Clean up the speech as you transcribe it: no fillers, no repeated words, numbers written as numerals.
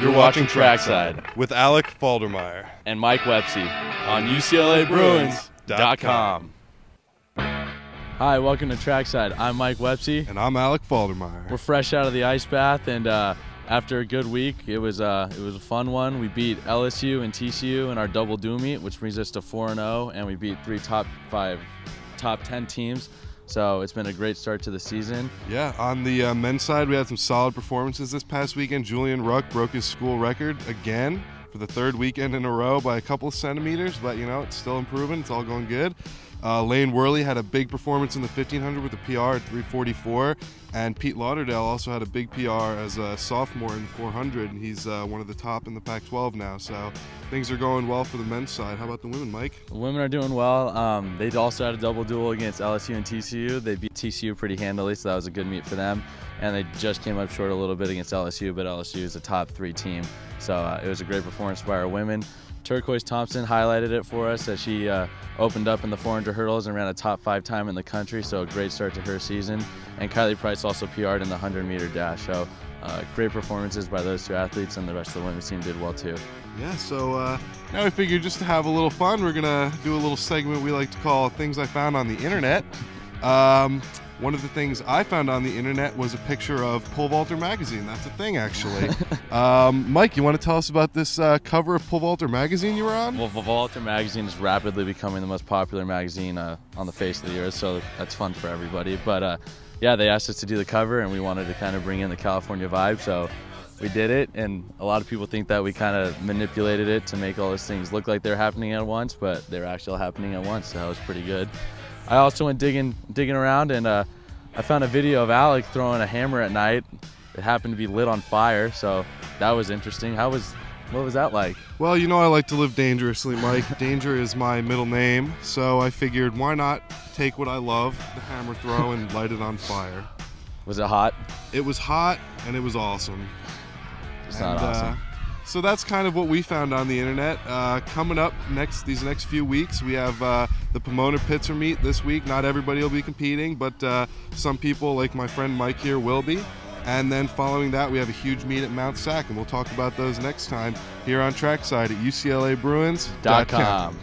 You're watching Trackside with Alec, Faldermeyer, and Mike Woepse on UCLABruins.com. Hi, welcome to Trackside. I'm Mike Woepse. and I'm Alec Faldermeyer. We're fresh out of the ice bath, and after a good week, it was a fun one. We beat LSU and TCU in our double do meet, which brings us to 4-0, and we beat three top 10 teams. So it's been a great start to the season. Yeah, on the men's side, we had some solid performances this past weekend. Julian Ruck broke his school record again for the third weekend in a row by a couple of centimeters, but you know, it's still improving. It's all going good. Lane Worley had a big performance in the 1500 with a PR at 3:44, and Pete Lauderdale also had a big PR as a sophomore in the 400, and he's one of the top in the Pac-12 now, so things are going well for the men's side. How about the women, Mike? The women are doing well. They also had a double duel against LSU and TCU. They beat TCU pretty handily, so that was a good meet for them, and they just came up short a little bit against LSU, but LSU is a top 3 team, so it was a great performance by our women. Turquoise Thompson highlighted it for us as she opened up in the 400 hurdles and ran a top 5 time in the country, so a great start to her season. And Kylie Price also PR'd in the 100-meter dash, so great performances by those 2 athletes, and the rest of the women's team did well too. Yeah, so now we figured just to have a little fun, we're gonna do a little segment we like to call Things I Found on the Internet. One of the things I found on the internet was a picture of Pole Vaulter magazine. That's a thing, actually. Mike, you want to tell us about this cover of Pole Vaulter magazine you were on? Well, Vaulter magazine is rapidly becoming the most popular magazine on the face of the earth, so that's fun for everybody. But yeah, they asked us to do the cover, and we wanted to kind of bring in the California vibe, so we did it. And a lot of people think that we kind of manipulated it to make all those things look like they're happening at once, but they're actually happening at once, so that was pretty good. I also went digging around, and I found a video of Alec throwing a hammer at night. It happened to be lit on fire, so that was interesting. What was that like? Well, you know I like to live dangerously, Mike. Danger is my middle name, so I figured why not take what I love, the hammer throw, and light it on fire. Was it hot? It was hot, and it was awesome. It's not awesome. So that's kind of what we found on the internet. Coming up these next few weeks, we have the Pomona Pitzer meet this week. Not everybody will be competing, but some people, like my friend Mike here, will be. And then following that, we have a huge meet at Mount Sac, and we'll talk about those next time here on Trackside at UCLABruins.com.